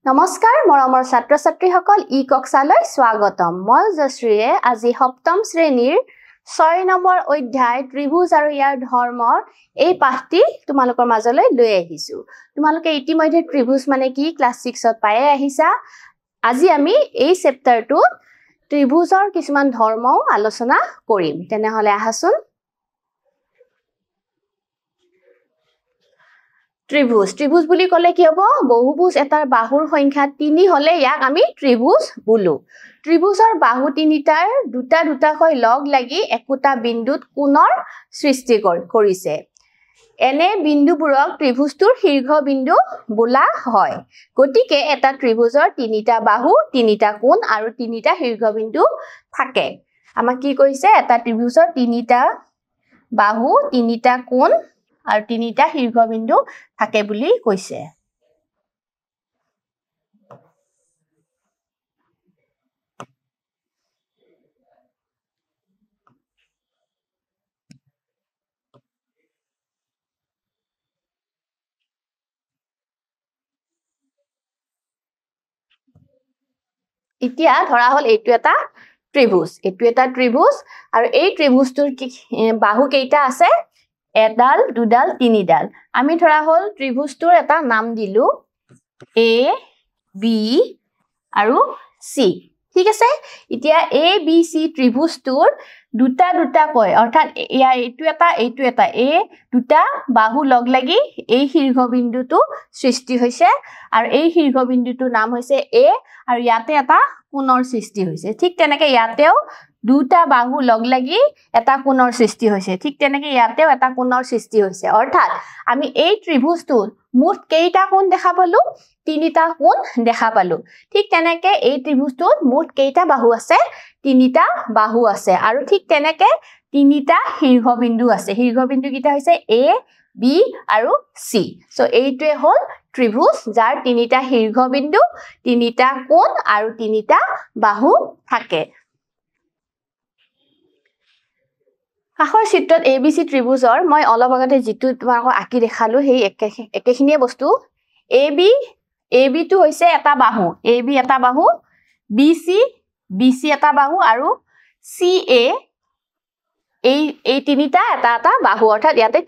নমস্কাৰ মৰমৰ ছাত্ৰ ছাত্ৰীসকল ই কক্সালৈ স্বাগতম মই জশ্ৰীয়ে আজি সপ্তম শ্ৰেণীৰ 6 নম্বৰ অধ্যায় ত্ৰিভুজ আৰু ইয়াৰ ধৰ্মৰ এই পাঠটি তোমালোকৰ মাজলৈ লৈ আহিছো তোমালোকে ইতিমধ্যে ত্ৰিভুজ মানে কি ক্লাস 6 ত পায়ে আহিছা আজি আমি এই চেপ্টাৰটো ত্ৰিভুজৰ কিছুমান ধৰ্ম আলোচনা কৰিম তেনেহলে আহাচোন ত্ৰিভুজ বুলি কলে কি হ'ব বহুভুজ এটাৰ বাহুৰ সংখ্যা 3 হলে ইয়াক আমি ত্ৰিভুজ বোলো ত্ৰিভুজৰ বাহু তিনিটাৰ দুটাকৈ লগ লাগি একোটা বিন্দুত কোণৰ সৃষ্টি কৰিছে এনে বিন্দুবোৰক ত্ৰিভুজটোৰ শীৰ্ষবিন্দু বোলা হয় গতিকে এটা ত্ৰিভুজৰ তিনিটা বাহু তিনিটা কোণ আৰু তিনিটা শীৰ্ষবিন্দু থাকে আমাক কি কৈছে এটা ত্ৰিভুজৰ তিনিটা বাহু তিনিটা কোণ আৰু তিনিটা শীৰ্ষবিন্দু থাকে বুলি কৈছে এতিয়া ধৰা হল এইটো এটা ত্ৰিভুজ আৰু এই ত্ৰিভুজটোৰ বাহু কেইটা আছে এডাল দুডাল তিনিডাল আমি ধৰা হল ত্ৰিভুজটোৰ এটা নাম দিলু A B আৰু C ঠিক আছে এতিয়া A B C ত্ৰিভুজটোৰ দুটা কয় অৰ্থাৎ এইটো এটা এই দুটা বাহু লগ লাগি এই শীৰ্ষবিন্দুটো সৃষ্টি হৈছে আৰু এই শীৰ্ষবিন্দুটোৰ নাম হৈছে A আৰু ইয়াতে এটা কোণৰ সৃষ্টি হৈছে ঠিক তেনেকে ইয়াতেও দুটা বাহু লগ লাগি এটা কোণৰ সৃষ্টি হৈছে ঠিক তেনেকে ইয়াতেও এটা কোণৰ সৃষ্টি হৈছে অৰ্থাৎ আমি এই ত্ৰিভুজটোৰ মুঠ কেইটা কোণ দেখা পালো তিনিটা কোণ দেখা পালো ঠিক তেনেকে এই ত্ৰিভুজটোত মুঠ কেইটা বাহু আছে তিনিটা বাহু আছে আৰু ঠিক তেনেকে তিনিটা শীৰ্ষবিন্দু আছে শীৰ্ষবিন্দু কিটা হৈছে A B আৰু C সো এইটোৱে হল ত্ৰিভুজ যাৰ তিনিটা শীৰ্ষবিন্দু তিনিটা কোণ আৰু তিনিটা বাহু থাকে কাষৰ চিত্ৰত ABC ত্ৰিভুজৰ মই অলপ আগতে যেটো তোমাক আকি দেখালো সেই একেখিনিয়ে বস্তু AB টো হৈছে এটা বাহু AB এটা বাহু BC এটা বাহু আৰু CA এই তিনিটা এটা বাহু অৰ্থাৎ ইয়াতে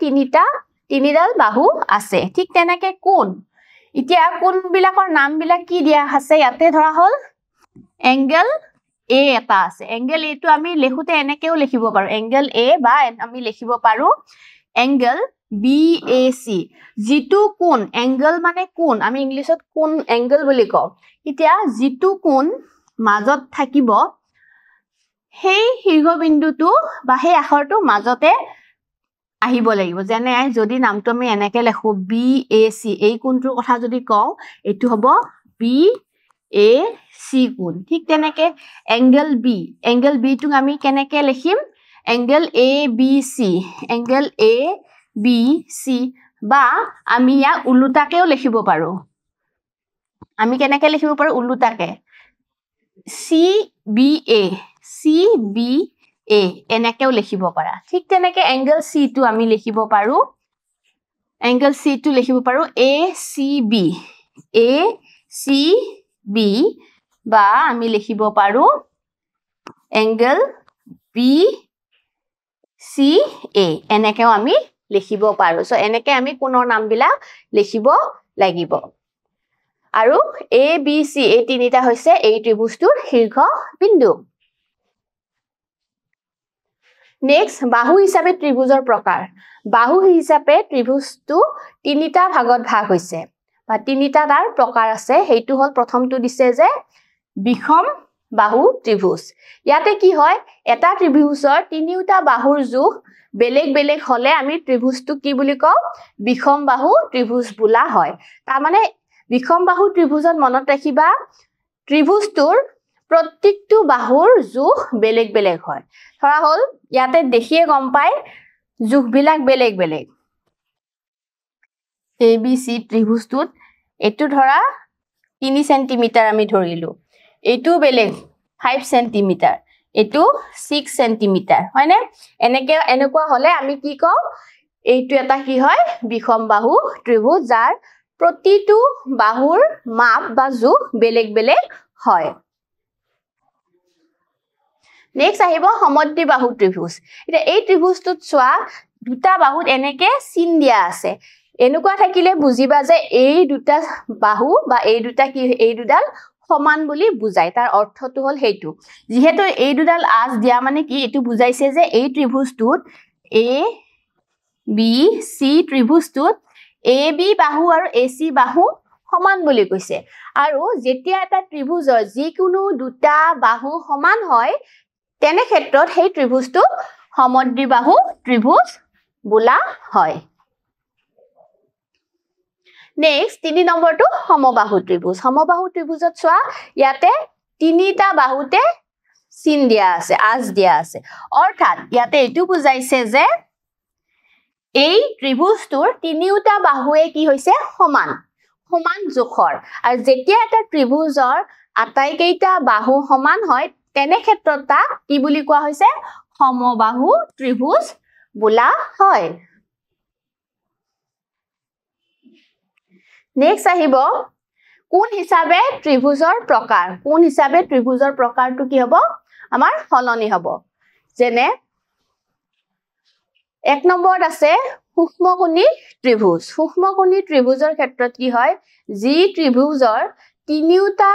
তিনিডাল বাহু আছে ঠিক তেনেকে কোণ এতিয়া কোণবিলাকৰ নামবিলাক কি দিয়া আছে ইয়াতে ধৰা হল এংগেল A এটা আছে এংগেল A টো আমি লেখোতে এনেকেও লিখিব পাৰো এংগেল A বা আমি লিখিব পাৰো এংগেল BAC যেটো কোণ এংগেল মানে কোণ আমি ইংলিশত কোণ এংগেল বুলি কওঁ এতিয়া যেটো কোণ মাজত থাকিব সেই শীৰ্ষবিন্দুটো বা সেই আখৰটো মাজতে আহিব লাগিব যেনে যদি নামটো আমি এনেকে লেখো BAC এই কোণটোৰ কথা যদি কওঁ এটো হ'ব BAC কোণ ঠিক তেনেকে এংগেল B টো আমি কেনেকে লিখিম এংগেল ABC বা আমি ইয়া উল্টাকেও লিখিব পাৰো আমি কেনেকে লিখিব পাৰো উল্টাকে CBA এনেকেও লিখিব পাৰা ঠিক তেনেকে এংগেল C টো আমি লিখিব পাৰো ACB বা আমি লিখিব পাৰো এংগেল BCA এনেকেও আমি লিখিব পাৰো সো এনেকে আমি কোণৰ নামবিলাক লিখিব লাগিব আৰু ABC এই তিনিটা হৈছে এই ত্ৰিভুজটোৰ শীৰ্ষবিন্দু নেক্সট বাহু হিচাপে ত্ৰিভুজৰ প্ৰকাৰ বাহু হিচাপে ত্ৰিভুজটো তিনিটা ভাগত ভাগ হৈছে বা তিনিটা তাৰ প্ৰকাৰ আছে হেইটো হল প্ৰথমটো দিছে যে বিষম বাহু ত্ৰিভুজ ইয়াতে কি হয় এটা ত্ৰিভুজৰ তিনিটা বাহুৰ জোখ বেলেগ হলে আমি ত্ৰিভুজটো কি বুলি কওঁ বিষম বাহু ত্ৰিভুজ বোলা হয় তাৰ মানে বিষম বাহু ত্ৰিভুজত মনত ৰাখিবা ত্ৰিভুজটোৰ প্ৰত্যেকটো বাহুৰ জোখ বেলেগ হয় ধৰা হল ইয়াতে দেখিয়ে গম পায় জোখবিলাক বেলেগ ABC ত্ৰিভুজটোত এটো ধৰা 3 সেন্টিমিটাৰ আমি ধৰিলো এটো বেলেগ 5 সেন্টিমিটাৰ এটো 6 সেন্টিমিটাৰ হয়নে এনেকুৱা হলে আমি কি কওঁ এইটো এটা কি হয় বিষম বাহু ত্ৰিভুজ যাৰ প্ৰতিটো বাহুৰ মাপ বা জোখ বেলেগ বেলেগ হয় নেক্সট আহিব সমদ্বিবাহু ত্ৰিভুজ এটা এই ত্ৰিভুজটোত চোৱা দুটা বাহুত এনেকে চিন দিয়া আছে এনেকুৱা থাকিলে বুজিবা যে এই দুটা বাহু বা এই দুটা কি এই দুডাল সমান বুলি বুজায় তাৰ অৰ্থটো হল হেতু যেহেতু এই দুডাল আজ দিয়া মানে কি এটো বুজাইছে যে এই ত্ৰিভুজটোত A B C ত্ৰিভুজটোত A B বাহু আৰু এ সি বাহু সমান বুলি কৈছে আৰু যেতিয়া এটা ত্ৰিভুজৰ যিকোনো দুটা বাহু সমান হয় তেনে ক্ষেত্ৰত সেই ত্ৰিভুজটো সমদ্বিবাহু ত্ৰিভুজ বোলা হয় নেক্সট 3 নম্বৰটো সমবাহু ত্ৰিভুজত চোৱা ইয়াতে তিনিটা বাহুতে চিন দিয়া আছে আজ দিয়া আছে অৰ্থাৎ ইয়াতে এটো বুজাইছে যে এই ত্ৰিভুজটোৰ তিনিটা বাহুৱে কি হৈছে সমান জোখৰ আৰু যেতিয়া এটা ত্ৰিভুজৰ আটাইকেইটা বাহু সমান হয় তেনে ক্ষেত্ৰত তা কি বুলি কোৱা হৈছে সমবাহু ত্ৰিভুজ বোলা হয় নেক্সট আহিব কোন হিচাপে ত্ৰিভুজৰ প্ৰকাৰটো কি হ'ব আমাৰ সলনি হ'ব যেনে 1 নম্বৰত আছে সূক্ষ্মকোণী ত্ৰিভুজৰ ক্ষেত্ৰত কি হয় যি ত্ৰিভুজৰ তিনিটা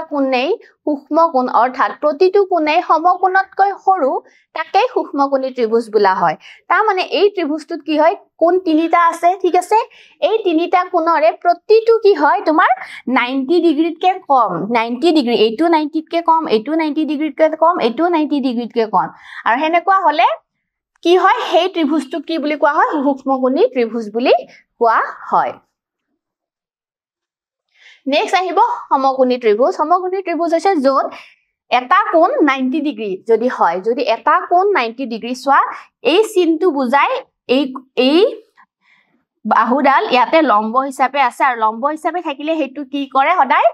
কোণেই সূক্ষ্মকোণ অৰ্থাৎ প্ৰতিটো কোণেই সমকোণতকৈ সৰু তাকে সূক্ষ্মকোণী ত্ৰিভুজ বোলা হয় তাৰ মানে এই ত্ৰিভুজটোত কি হয় কোণ তিনিটা আছে ঠিক আছে এই তিনিটা কোণৰে প্ৰতিটো কি হয় তোমাৰ 90 ডিগ্ৰীতকৈ কম 90 ডিগ্ৰী এইটো 90তকৈ কম এইটো 90 ডিগ্ৰীতকৈ কম এইটো 90 ডিগ্ৰীতকৈ কম আৰু হেনেকুৱা হলে কি হয় সেই ত্ৰিভুজটো কি বুলি কোৱা হয় সূক্ষ্মকোণী ত্ৰিভুজ বুলি কোৱা হয় নেক্সট আহিব সমকোণী ত্ৰিভুজ হৈছে য'ত এটা কোণ 90 ডিগ্ৰী যদি এটা কোণ 90 ডিগ্ৰী চোৱা এই চিনটো বুজাই এই বাহুডাল ইয়াতে লম্ব হিচাপে আছে আৰু লম্ব হিচাপে থাকিলে হেতু কি কৰে সদায়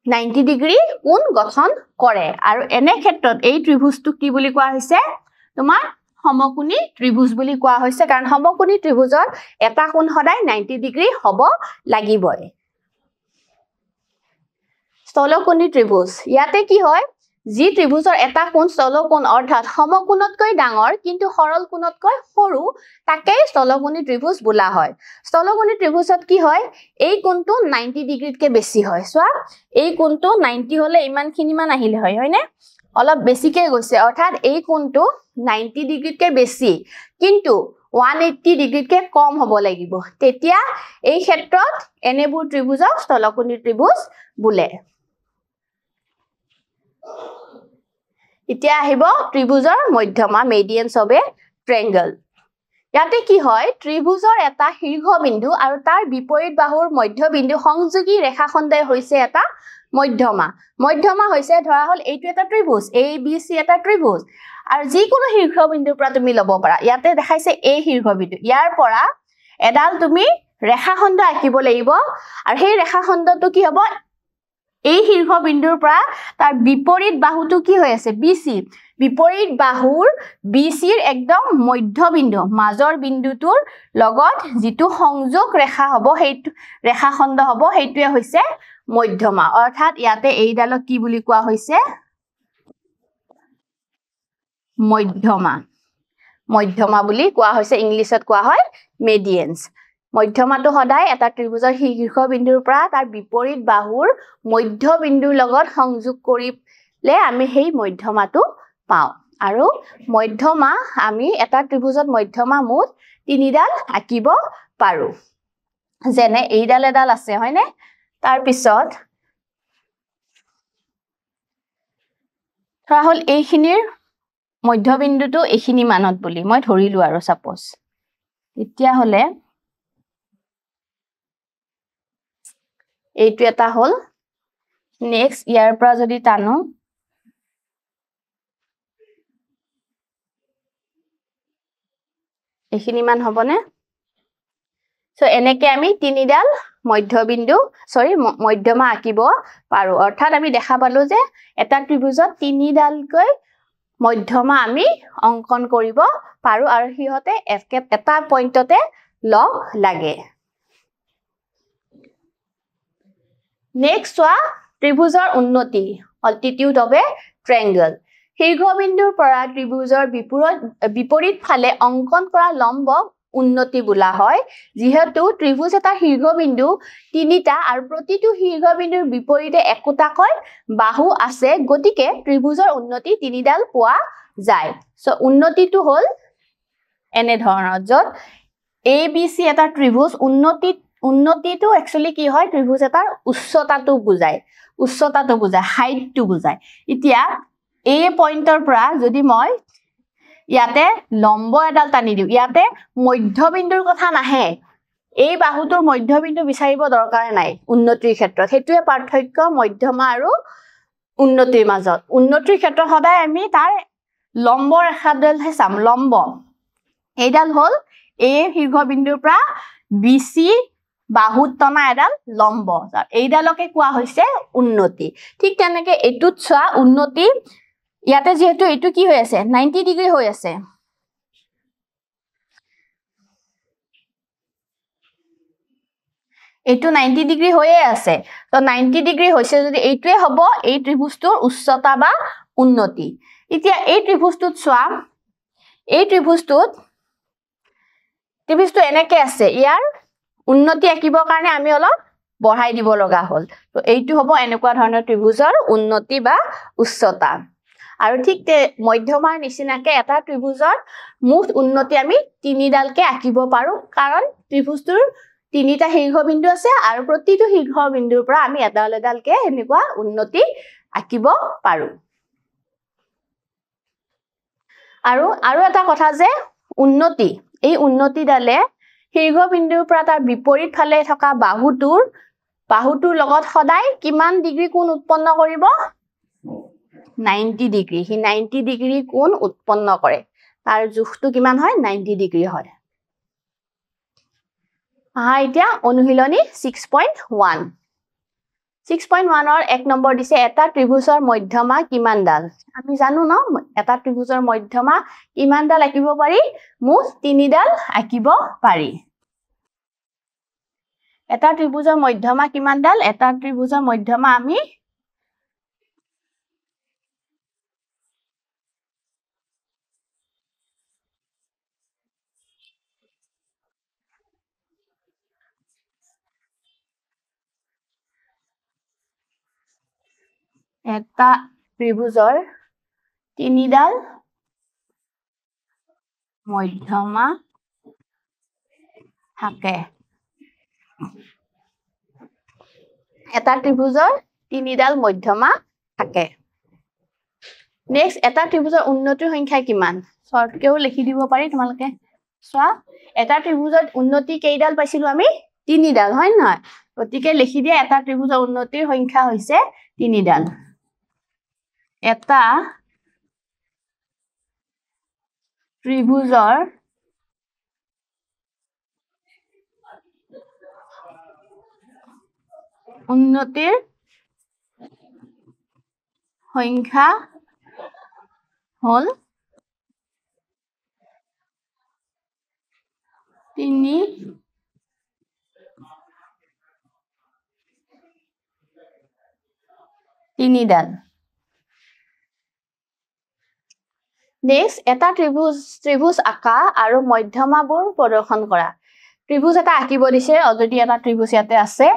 90 ডিগ্ৰী কোণ গঠন কৰে আৰু এনে ক্ষেত্ৰত এই ত্ৰিভুজটো কি বুলি কোৱা হৈছে তোমাৰ সমকোণী ত্ৰিভুজ বুলি কোৱা হৈছে কাৰণ সমকোণী ত্ৰিভুজৰ এটা কোণ সদায় 90 ডিগ্ৰী হ'ব লাগিবই স্থলকোণী ত্ৰিভুজ ইয়াতে কি হয় যি ত্ৰিভুজৰ এটা কোণ স্থলকোণ অৰ্থাৎ সমকোণতকৈ ডাঙৰ কিন্তু সৰল কোণতকৈ সৰু তাকে স্থলকোণী ত্ৰিভুজ বোলা হয় স্থলকোণী ত্ৰিভুজত কি হয় এই কোণটো 90 ডিগ্ৰীতকৈ বেছি হয় চোৱা এই কোণটো 90 হলে ইমানখিনি মান আহিলে হয়নে অলপ বেছিকৈ গৈছে অৰ্থাৎ এই কোণটো 90 ডিগ্ৰীতকৈ বেছি কিন্তু 180 ডিগ্ৰীতকৈ কম হ'ব লাগিব তেতিয়া এই ক্ষেত্ৰত এনেবোৰ ত্ৰিভুজক স্থলকোণী ত্ৰিভুজ বোলে এতিয়া আহিব ত্ৰিভুজৰ মধ্যমা মেডিয়ানছ অফ এ ট্ৰায়াঙ্গল ইয়াতে কি হয় ত্ৰিভুজৰ এটা শীৰ্ষবিন্দু আৰু তাৰ বিপৰীত বাহুৰ মধ্যবিন্দু সংযোগী ৰেখাখণ্ডই হৈছে এটা মধ্যমা হৈছে ধৰা হল এইটো এটা ত্ৰিভুজ এ বি সি এটা ত্ৰিভুজ আৰু যিকোনো শীৰ্ষবিন্দুৰ পৰা তুমি ল'ব পাৰা ইয়াতে দেখাইছে এই শীৰ্ষবিন্দু ইয়াৰ পৰা এডাল তুমি ৰেখাখণ্ড আঁকিব লাগিব আৰু সেই ৰেখাখণ্ডটো কি হ'ব এই শীৰ্ষবিন্দুৰ পৰা তাৰ বিপৰীত বাহুটো কি হৈ আছে বিসি বিপৰীত বাহুৰ বিসিৰ একদম মধ্যবিন্দু মাজৰ বিন্দুটোৰ লগত যিটো সংযোগ ৰেখা হ'ব সেইটো ৰেখাখণ্ড হ'ব সেইটোৱে হৈছে মধ্যমা অৰ্থাৎ ইয়াতে এইডালক কি বুলি কোৱা হৈছে মধ্যমা বুলি কোৱা হৈছে ইংলিছত কোৱা হয় মেডিয়ানছ মধ্যমাটো সদায় এটা ত্ৰিভুজৰ শীৰ্ষবিন্দুৰ পৰা তাৰ বিপৰীত বাহুৰ মধ্যবিন্দুৰ লগত সংযোগ কৰিলে আমি সেই মধ্যমাটো পাওঁ আৰু মধ্যমা আমি এটা ত্ৰিভুজত মধ্যমা মুঠ 3ডাল আঁকিব পাৰো যেনে এইডাল এডাল আছে হয়নে তাৰ পিছত ধৰা হল এইখিনিৰ মধ্যবিন্দুটো এইখিনি মানত বুলি মই ধৰিলো আৰু সাপোজ এতিয়া হলে এইটো এটা হল নেক্সট ইয়াৰ পৰা যদি টানো এইখিনি মান হ'বনে সো এনেকে আমি 3ডাল মধ্যমা আঁকিব পাৰো অৰ্থাৎ আমি দেখা পালো যে এটা ত্ৰিভুজত 3ডালকৈ মধ্যমা আমি অঙ্কন কৰিব পাৰো আৰু হিহতে এটা পইণ্টতে লগ লাগে নেক্সট চোৱা ত্ৰিভুজৰ উন্নতি altitude of a triangle শীৰ্ঘবিন্দুৰ পৰা ত্ৰিভুজৰ বিপৰীত ফালে অঙ্কন কৰা লম্বক উন্নতি বোলা হয় যিহেতু ত্ৰিভুজ এটা শীৰ্ঘবিন্দু তিনিটা আৰু প্ৰতিটো শীৰ্ঘবিন্দুৰ বিপৰীতে একোটাকৈ বাহু আছে গতিকে ত্ৰিভুজৰ উন্নতি তিনিডাল পোৱা যায় সো উন্নতিটো হল এনে ধৰণৰ যত ABC এটা ত্ৰিভুজ উন্নতিটো একচুয়ালি কি হয় ত্ৰিভুজ এটাৰ উচ্চতাটো বুজায় হাইটটো বুজায় এতিয়া A পইণ্টৰ পৰা যদি মই ইয়াতে লম্ব এডাল টানি দিও ইয়াতে মধ্যবিন্দুৰ কথা নাহে এই বাহুটোৰ মধ্যবিন্দু বিচাৰিব দৰকাৰ নাই উন্নতিৰ ক্ষেত্ৰত হেতুৱে পাৰ্থক্য মধ্যমা আৰু উন্নতিৰ মাজত উন্নতিৰ ক্ষেত্ৰত সদায় আমি তাৰ লম্ব ৰেখাডালহে চাম লম্ব এইডাল হল A শীৰ্ঘবিন্দুৰ পৰা BC বাহুত টনা এডাল লম্ব এইডালকে কোৱা হৈছে উন্নতি ঠিক তেনেকে এটুত চোৱা উন্নতি ইয়াতে যেহেতু এটু কি হৈ আছে 90 ডিগ্ৰী হৈ আছে এটু 90 ডিগ্ৰী হৈয়ে আছে তো 90 ডিগ্ৰী হৈছে যদি এইটোৱে হ'ব এই ত্ৰিভুজটোৰ উচ্চতা বা উন্নতি এতিয়া এই ত্ৰিভুজটোত চোৱা এই ত্ৰিভুজটো এনেকে আছে ইয়াৰ উন্নতি আঁকিবৰ কাৰণে আমি অলপ বঢ়াই দিব লগা হ'ল তো এইটো হ'ব এনেকুৱা ধৰণৰ ত্ৰিভুজৰ উন্নতি বা উচ্চতা আৰু ঠিক মধ্যমাৰ নিচিনাকে এটা ত্ৰিভুজৰ মুঠ উন্নতি আমি তিনিডালকে আঁকিব পাৰো কাৰণ ত্ৰিভুজটোৰ তিনিটা শীৰ্ঘবিন্দু আছে আৰু প্ৰতিটো শীৰ্ঘবিন্দুৰ পৰা আমি এডালকে এনেকুৱা উন্নতি আঁকিব পাৰো আৰু এটা কথা যে উন্নতি এই উন্নতিডালে শীৰ্ঘবিন্দুৰ পৰা তাৰ বিপৰীত ফালে থকা বাহুটোৰ লগত সদায় কিমান ডিগ্ৰী কোণ উৎপন্ন কৰিব 90 ডিগ্ৰী হি 90 ডিগ্ৰী কোণ উৎপন্ন কৰে তাৰ জোখটো কিমান হয় 90 ডিগ্ৰী হয় এতিয়া অনুশীলনী 6.1 6.1 এক নম্বৰ দিছে এটা ত্ৰিভুজৰ মধ্যমা কিমানডাল আমি জানো ন এটা ত্ৰিভুজৰ মধ্যমা কিমানডাল আঁকিব পাৰি মুঠ তিনিডাল আঁকিব পাৰি এটা ত্ৰিভুজৰ মধ্যমা কিমানডাল এটা ত্ৰিভুজৰ মধ্যমা আমি এটা ত্ৰিভুজৰ তিনিডাল মধ্যমা থাকে এটা ত্ৰিভুজৰ তিনিডাল মধ্যমা থাকে নেক্সট এটা ত্ৰিভুজৰ উন্নতিৰ সংখ্যা কিমান শৰ্টকেও লিখি দিব পাৰি তোমালোকে চোৱা এটা ত্ৰিভুজৰ উন্নতি কেইডাল পাইছিলো আমি তিনিডাল হয় নহয় গতিকে লিখি দিয়া এটা ত্ৰিভুজৰ উন্নতিৰ সংখ্যা হৈছে তিনিডাল এটা ত্ৰিভুজৰ উন্নতিৰ সংখ্যা হল তিনিডাল নেক্সট এটা ত্ৰিভুজ আঁকা আৰু মধ্যমাবোৰ প্ৰদৰ্শন কৰা ত্ৰিভুজ এটা আঁকিব দিছে অলৰেডি এটা ত্ৰিভুজ ইয়াতে আছে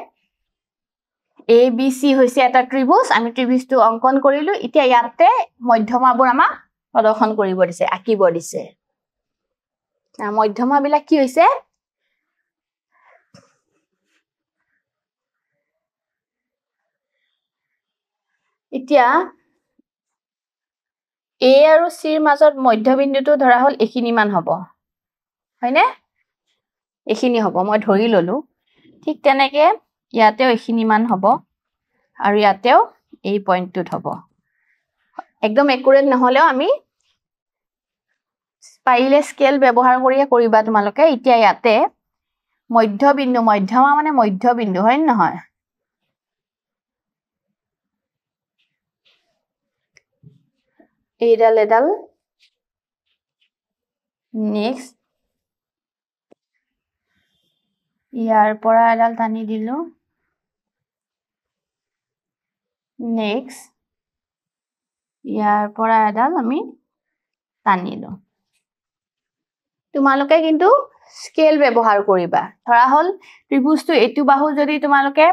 ABC হৈছে এটা ত্ৰিভুজ আমি ত্ৰিভুজটো অঙ্কন কৰিলো এতিয়া ইয়াতে মধ্যমাবোৰ আমাক প্ৰদৰ্শন কৰিব দিছে আঁকিব দিছে মধ্যমাবিলাক কি হৈছে এতিয়া A আৰু C ৰ মাজত মধ্যবিন্দুটো ধৰা হল এখিনি মান হ'ব হয়নে এখিনি হ'ব মই ধৰি ললো ঠিক তেনেকে ইয়াতেও এখিনি মান হ'ব আৰু ইয়াতেও এই পইণ্টটোত হ'ব একদম একুৰেট নহলেও আমি পাৰিলে স্কেল ব্যৱহাৰ কৰিয়ে কৰিবা তোমালোকে এতিয়া ইয়াতে মধ্যবিন্দু মধ্যমা মানে মধ্যবিন্দু হয় নহয় এইডাল এডাল নেক্সট ইয়াৰ পৰা এডাল টানি দিলো নেক্সট ইয়াৰ পৰা এডাল আমি টানিলো তোমালোকে কিন্তু স্কেল ব্যৱহাৰ কৰিবা ধৰা হল ত্ৰিভুজটো এটু বাহু যদি তোমালোকে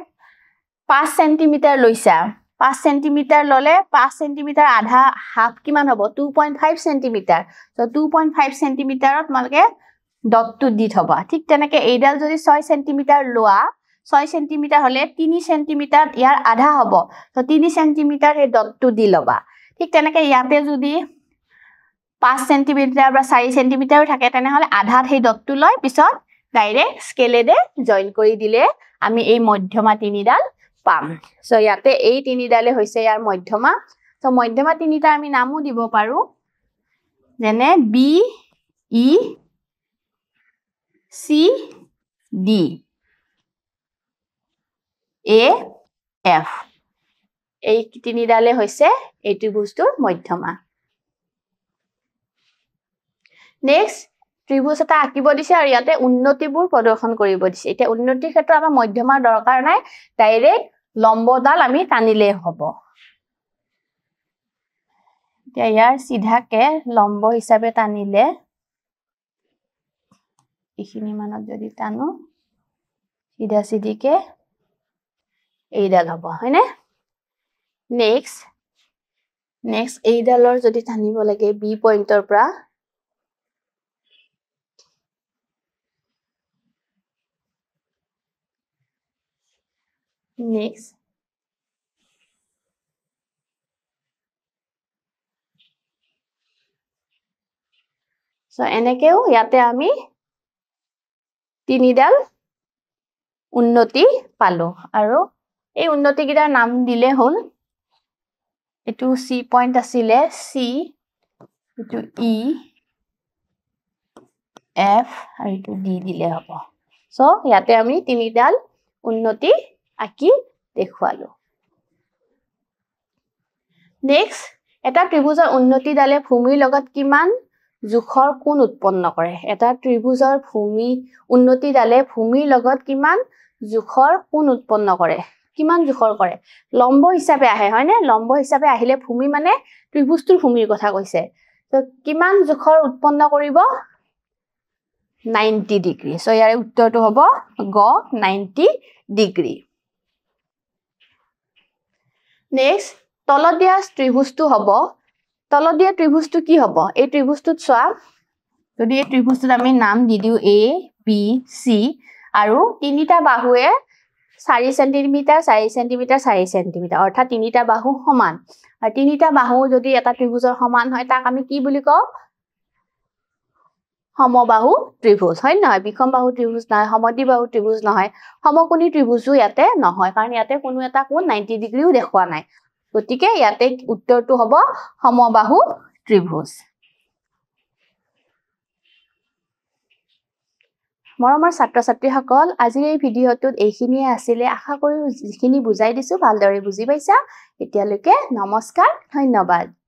5 সেন্টিমিটাৰ লৈছা 5 সেন্টিমিটাৰ ললে 5 সেন্টিমিটাৰ আধা হাফ কিমান হ'ব 2.5 সেন্টিমিটাৰ সো 2.5 সেন্টিমিটাৰত তোমালোকে ডটটো দি থবা ঠিক তেনেকে এইডাল যদি 6 সেন্টিমিটাৰ লোৱা 6 সেন্টিমিটাৰ হলে 3 সেন্টিমিটাৰ ইয়াৰ আধা হ'ব তো 3 সেন্টিমিটাৰ এই ডটটো দি লবা ঠিক তেনেকে ইয়াতে যদি 5 সেন্টিমিটাৰ বা 4 সেন্টিমিটাৰ থাকে তেনে হলে আধাত সেই ডটটো লয় পিছত ডাইৰেক্ট স্কেলেৰে জয়েন কৰি দিলে আমি এই মধ্যমা তিনিডাল পাম সো ইয়াতে এই তিনিডালে হৈছে ইয়াৰ মধ্যমা সো মধ্যমা তিনিটা আমি নামও দিব পাৰো যেনে B E C D A F এই তিনিডালে হৈছে এই ত্ৰিভুজটোৰ মধ্যমা নেক্সট ত্ৰিভুজ এটা আঁকিব দিছে আৰু ইয়াতে উন্নতিবোৰ প্ৰদৰ্শন কৰিব দিছে এতিয়া উন্নতিৰ ক্ষেত্ৰত আমাৰ মধ্যমা দৰকাৰ নাই ডাইৰেক্ট লম্বডাল আমি টানিলে হ'ব এতিয়া ইয়াৰ সিধাকে লম্ব হিচাপে টানিলে এইখিনি মানত যদি টানো সিধা সিধিকে এইডাল হ'ব হয়নে নেক্সট এইডালৰ যদি টানিব লাগে বি পইণ্টৰ পৰা next so এনেকেও ইয়াতে আমি তিনিডাল উন্নতি পালো আৰু এই উন্নতি গিটাৰ নাম দিলে হল এটু সি পইণ্ট আছিলে সি এটু ই এফ আৰু এটু ডি দিলে হ'ব সো ইয়াতে আমি তিনিডাল উন্নতি আকি দেখুৱালো নেক্সট এটা ত্ৰিভুজৰ উন্নতি ডালে ভূমিৰ লগত কিমান জোখৰ কোণ উৎপন্ন কৰে এটা ত্ৰিভুজৰ ভূমি উন্নতি ডালে ভূমিৰ লগত কিমান জোখৰ কোণ উৎপন্ন কৰে কিমান জোখৰ কৰে লম্ব হিচাপে আহে হয়নে লম্ব হিচাপে আহিলে ভূমি মানে ত্ৰিভুজটোৰ ভূমিৰ কথা কৈছে তো কিমান জোখৰ উৎপন্ন কৰিব 90 ডিগ্ৰী সো ইয়াৰ উত্তৰটো হ'ব গ 90 ডিগ্ৰী নেক্সট তলত দিয়া ত্ৰিভুজটো হ'ব তলত দিয়া ত্ৰিভুজটো কি হ'ব এই ত্ৰিভুজটোত চোৱা যদি এই ত্ৰিভুজটোত আমি নাম দি দিও এ বি সি আৰু তিনিটা বাহুৱে 4 সেন্টিমিটাৰ 4 সেন্টিমিটাৰ 4 সেন্টিমিটাৰ অৰ্থাৎ তিনিটা বাহু সমান আৰু তিনিটা বাহু যদি এটা ত্ৰিভুজৰ সমান হয় তাক আমি কি বুলি কওঁ সমবাহু ত্ৰিভুজ হয় নহয় বিষম বাহু ত্ৰিভুজ নহয় সমদ্বিবাহু ত্ৰিভুজ নহয় সমকোণী ত্ৰিভুজও ইয়াতে নহয় কাৰণ ইয়াতে কোনো এটা কোণ 90 ডিগ্ৰীও দেখুৱা নাই গতিকে ইয়াতে উত্তৰটো হ'ব সমবাহু ত্ৰিভুজ মৰমৰ ছাত্ৰ ছাত্ৰীসকল আজিৰ এই ভিডিঅ'টোত এইখিনিয়ে আছিল আশা কৰো যিখিনি বুজাই দিছো ভালদৰে বুজি পাইছা এতিয়ালৈকে নমস্কাৰ ধন্যবাদ